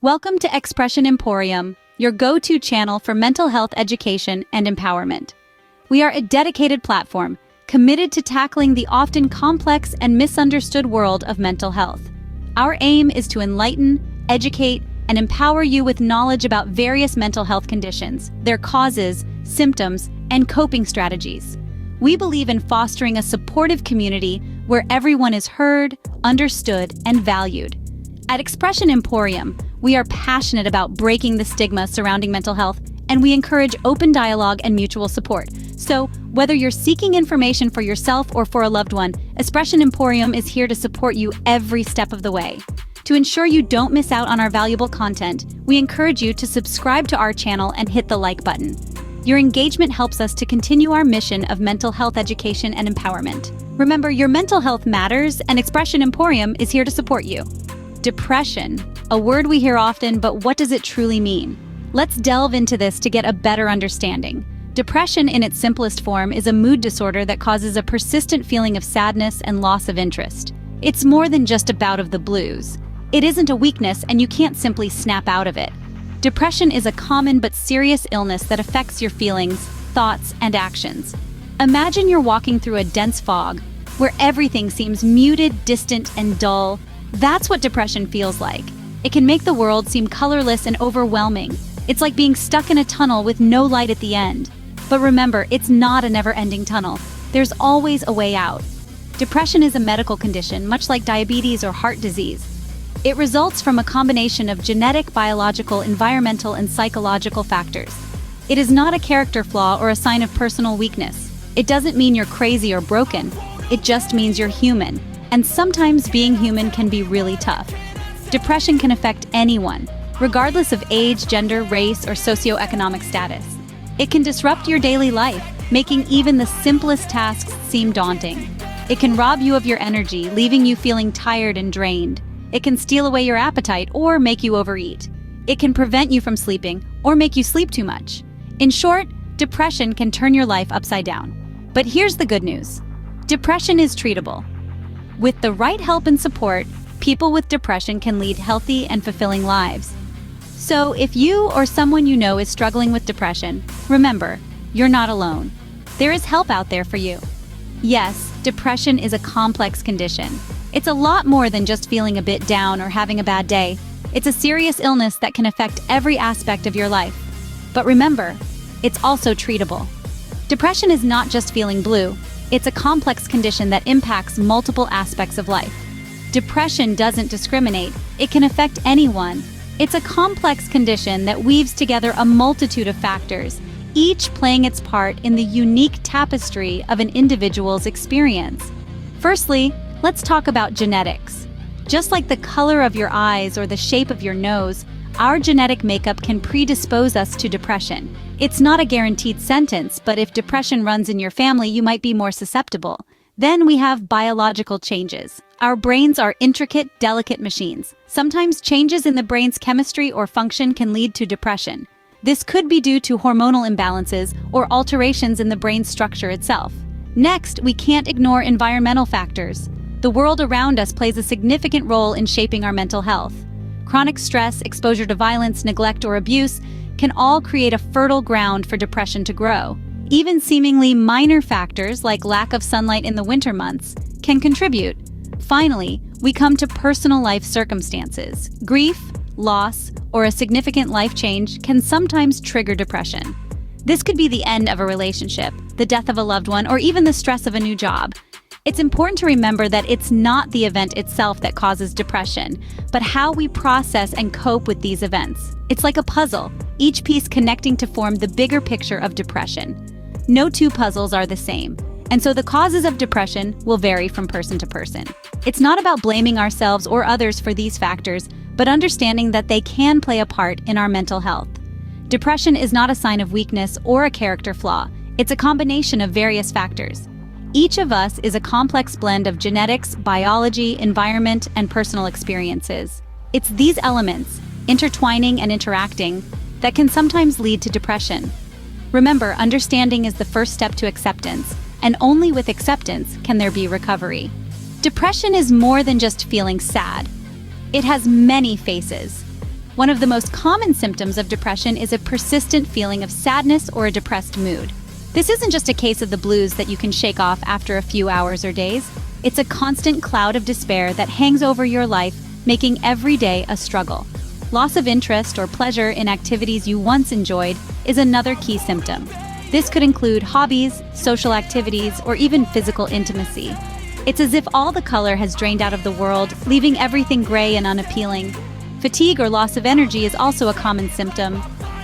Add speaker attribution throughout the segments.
Speaker 1: Welcome to Expression Emporium, your go-to channel for mental health education and empowerment. We are a dedicated platform committed to tackling the often complex and misunderstood world of mental health. Our aim is to enlighten, educate, and empower you with knowledge about various mental health conditions, their causes, symptoms, and coping strategies. We believe in fostering a supportive community where everyone is heard, understood, and valued. At Expression Emporium, we are passionate about breaking the stigma surrounding mental health, and we encourage open dialogue and mutual support. So, whether you're seeking information for yourself or for a loved one, Expression Emporium is here to support you every step of the way. To ensure you don't miss out on our valuable content, we encourage you to subscribe to our channel and hit the like button. Your engagement helps us to continue our mission of mental health education and empowerment. Remember, your mental health matters, and Expression Emporium is here to support you. Depression, a word we hear often, but what does it truly mean? Let's delve into this to get a better understanding. Depression in its simplest form is a mood disorder that causes a persistent feeling of sadness and loss of interest. It's more than just a bout of the blues. It isn't a weakness, and you can't simply snap out of it. Depression is a common but serious illness that affects your feelings, thoughts, and actions. Imagine you're walking through a dense fog, where everything seems muted, distant, and dull. That's what depression feels like. It can make the world seem colorless and overwhelming. It's like being stuck in a tunnel with no light at the end. But remember, it's not a never-ending tunnel. There's always a way out. Depression is a medical condition, much like diabetes or heart disease. It results from a combination of genetic, biological, environmental, and psychological factors. It is not a character flaw or a sign of personal weakness. It doesn't mean you're crazy or broken. It just means you're human. And sometimes being human can be really tough. Depression can affect anyone, regardless of age, gender, race, or socioeconomic status. It can disrupt your daily life, making even the simplest tasks seem daunting. It can rob you of your energy, leaving you feeling tired and drained. It can steal away your appetite or make you overeat. It can prevent you from sleeping or make you sleep too much. In short, depression can turn your life upside down. But here's the good news. Depression is treatable. With the right help and support, people with depression can lead healthy and fulfilling lives. So if you or someone you know is struggling with depression, remember, you're not alone. There is help out there for you. Yes, depression is a complex condition. It's a lot more than just feeling a bit down or having a bad day. It's a serious illness that can affect every aspect of your life. But remember, it's also treatable. Depression is not just feeling blue. It's a complex condition that impacts multiple aspects of life. Depression doesn't discriminate. It can affect anyone. It's a complex condition that weaves together a multitude of factors, each playing its part in the unique tapestry of an individual's experience. Firstly, let's talk about genetics. Just like the color of your eyes or the shape of your nose, our genetic makeup can predispose us to depression. It's not a guaranteed sentence, but if depression runs in your family, you might be more susceptible. Then we have biological changes. Our brains are intricate, delicate machines. Sometimes changes in the brain's chemistry or function can lead to depression. This could be due to hormonal imbalances or alterations in the brain's structure itself. Next, we can't ignore environmental factors. The world around us plays a significant role in shaping our mental health. Chronic stress, exposure to violence, neglect, or abuse can all create a fertile ground for depression to grow. Even seemingly minor factors like lack of sunlight in the winter months can contribute. Finally, we come to personal life circumstances. Grief, loss, or a significant life change can sometimes trigger depression. This could be the end of a relationship, the death of a loved one, or even the stress of a new job. It's important to remember that it's not the event itself that causes depression, but how we process and cope with these events. It's like a puzzle, each piece connecting to form the bigger picture of depression. No two puzzles are the same, and so the causes of depression will vary from person to person. It's not about blaming ourselves or others for these factors, but understanding that they can play a part in our mental health. Depression is not a sign of weakness or a character flaw. It's a combination of various factors. Each of us is a complex blend of genetics, biology, environment, and personal experiences. It's these elements, intertwining and interacting, that can sometimes lead to depression. Remember, understanding is the first step to acceptance, and only with acceptance can there be recovery. Depression is more than just feeling sad. It has many faces. One of the most common symptoms of depression is a persistent feeling of sadness or a depressed mood. This isn't just a case of the blues that you can shake off after a few hours or days. It's a constant cloud of despair that hangs over your life, making every day a struggle. Loss of interest or pleasure in activities you once enjoyed is another key symptom. This could include hobbies, social activities, or even physical intimacy. It's as if all the color has drained out of the world, leaving everything gray and unappealing. Fatigue or loss of energy is also a common symptom.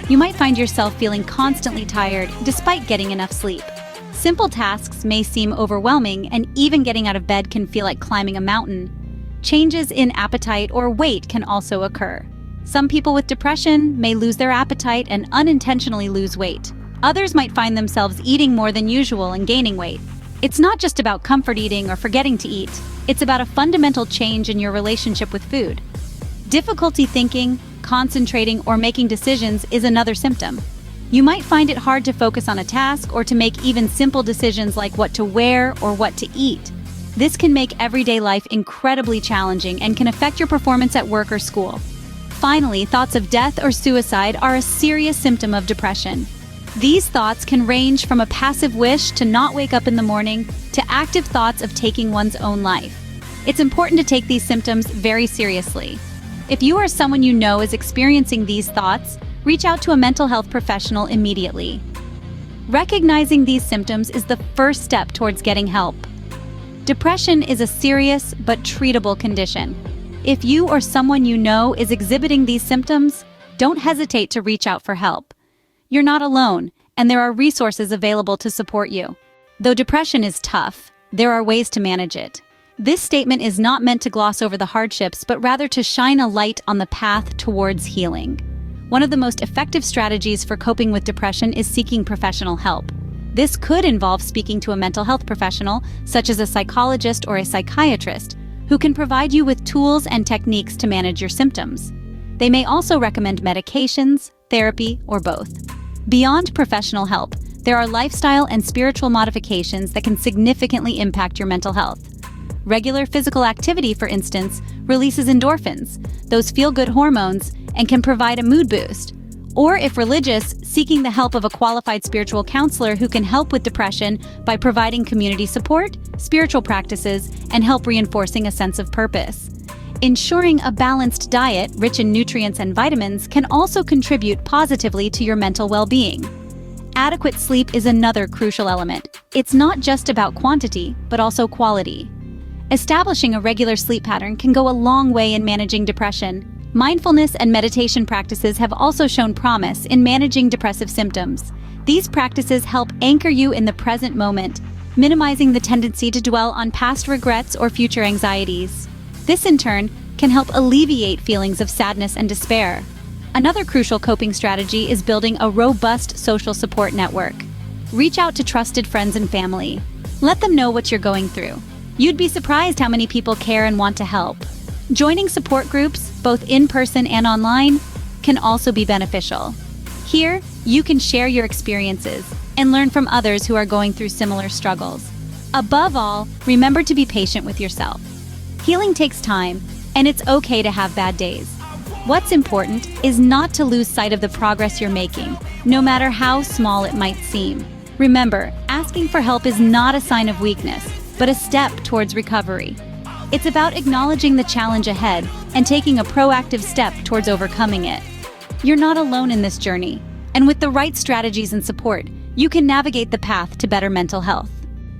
Speaker 1: You might find yourself feeling constantly tired despite getting enough sleep. Simple tasks may seem overwhelming, and even getting out of bed can feel like climbing a mountain. Changes in appetite or weight can also occur. Some people with depression may lose their appetite and unintentionally lose weight. Others might find themselves eating more than usual and gaining weight. It's not just about comfort eating or forgetting to eat. It's about a fundamental change in your relationship with food. Difficulty thinking, concentrating, or making decisions is another symptom. You might find it hard to focus on a task or to make even simple decisions like what to wear or what to eat. This can make everyday life incredibly challenging and can affect your performance at work or school. Finally, thoughts of death or suicide are a serious symptom of depression. These thoughts can range from a passive wish to not wake up in the morning to active thoughts of taking one's own life. It's important to take these symptoms very seriously. If you or someone you know is experiencing these thoughts, reach out to a mental health professional immediately. Recognizing these symptoms is the first step towards getting help. Depression is a serious but treatable condition. If you or someone you know is exhibiting these symptoms, don't hesitate to reach out for help. You're not alone, and there are resources available to support you. Though depression is tough, there are ways to manage it. This statement is not meant to gloss over the hardships, but rather to shine a light on the path towards healing. One of the most effective strategies for coping with depression is seeking professional help. This could involve speaking to a mental health professional, such as a psychologist or a psychiatrist, who can provide you with tools and techniques to manage your symptoms. They may also recommend medications, therapy, or both. Beyond professional help, there are lifestyle and spiritual modifications that can significantly impact your mental health. Regular physical activity, for instance, releases endorphins, those feel-good hormones, and can provide a mood boost. Or if religious, seeking the help of a qualified spiritual counselor who can help with depression by providing community support, spiritual practices, and help reinforcing a sense of purpose. Ensuring a balanced diet, rich in nutrients and vitamins, can also contribute positively to your mental well-being. Adequate sleep is another crucial element. It's not just about quantity, but also quality. Establishing a regular sleep pattern can go a long way in managing depression. Mindfulness and meditation practices have also shown promise in managing depressive symptoms. These practices help anchor you in the present moment, minimizing the tendency to dwell on past regrets or future anxieties. This, in turn, can help alleviate feelings of sadness and despair. Another crucial coping strategy is building a robust social support network. Reach out to trusted friends and family. Let them know what you're going through. You'd be surprised how many people care and want to help. Joining support groups, both in person and online, can also be beneficial. Here, you can share your experiences and learn from others who are going through similar struggles. Above all, remember to be patient with yourself. Healing takes time, and it's okay to have bad days. What's important is not to lose sight of the progress you're making, no matter how small it might seem. Remember, asking for help is not a sign of weakness, but a step towards recovery. It's about acknowledging the challenge ahead and taking a proactive step towards overcoming it. You're not alone in this journey, and with the right strategies and support, you can navigate the path to better mental health.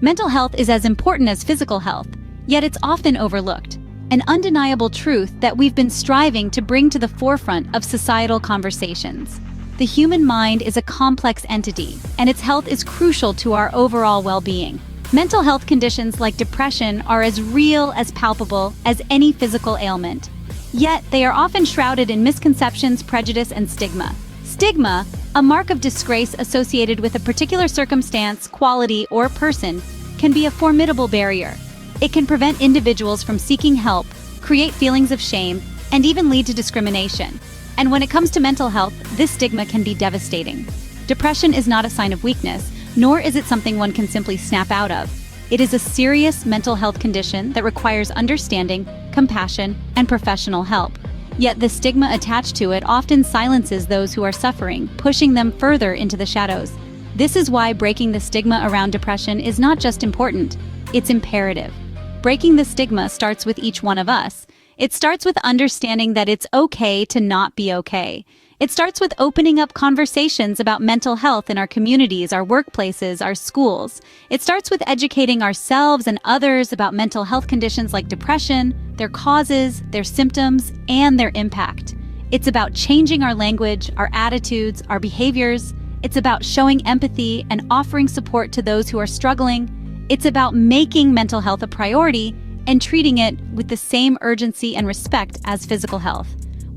Speaker 1: Mental health is as important as physical health, yet it's often overlooked, an undeniable truth that we've been striving to bring to the forefront of societal conversations. The human mind is a complex entity, and its health is crucial to our overall well-being. Mental health conditions like depression are as real, as palpable as any physical ailment. Yet, they are often shrouded in misconceptions, prejudice, and stigma. Stigma, a mark of disgrace associated with a particular circumstance, quality, or person, can be a formidable barrier. It can prevent individuals from seeking help, create feelings of shame, and even lead to discrimination. And when it comes to mental health, this stigma can be devastating. Depression is not a sign of weakness, nor is it something one can simply snap out of. It is a serious mental health condition that requires understanding, compassion, and professional help. Yet the stigma attached to it often silences those who are suffering, pushing them further into the shadows. This is why breaking the stigma around depression is not just important, it's imperative. Breaking the stigma starts with each one of us. It starts with understanding that it's okay to not be okay. It starts with opening up conversations about mental health in our communities, our workplaces, our schools. It starts with educating ourselves and others about mental health conditions like depression, their causes, their symptoms, and their impact. It's about changing our language, our attitudes, our behaviors. It's about showing empathy and offering support to those who are struggling. It's about making mental health a priority and treating it with the same urgency and respect as physical health.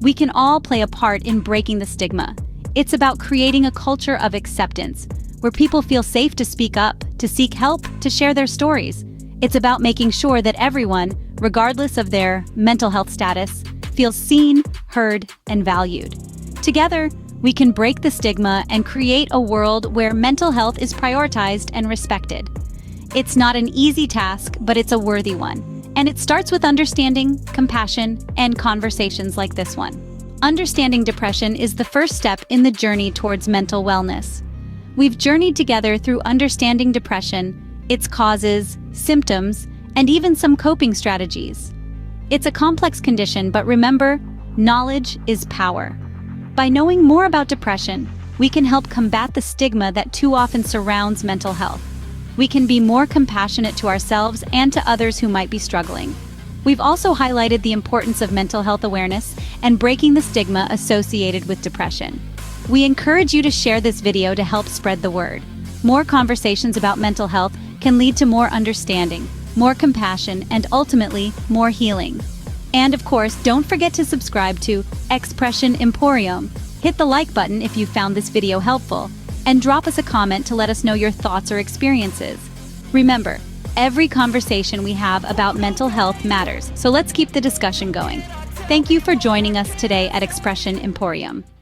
Speaker 1: We can all play a part in breaking the stigma. It's about creating a culture of acceptance, where people feel safe to speak up, to seek help, to share their stories. It's about making sure that everyone, regardless of their mental health status, feels seen, heard, and valued. Together, we can break the stigma and create a world where mental health is prioritized and respected. It's not an easy task, but it's a worthy one. And it starts with understanding, compassion, and conversations like this one. Understanding depression is the first step in the journey towards mental wellness. We've journeyed together through understanding depression, its causes, symptoms, and even some coping strategies. It's a complex condition, but remember, knowledge is power. By knowing more about depression, we can help combat the stigma that too often surrounds mental health. We can be more compassionate to ourselves and to others who might be struggling. We've also highlighted the importance of mental health awareness and breaking the stigma associated with depression. We encourage you to share this video to help spread the word. More conversations about mental health can lead to more understanding, more compassion, and ultimately, more healing. And of course, don't forget to subscribe to Expression Emporium. Hit the like button if you found this video helpful, and drop us a comment to let us know your thoughts or experiences. Remember, every conversation we have about mental health matters, so let's keep the discussion going. Thank you for joining us today at Expression Emporium.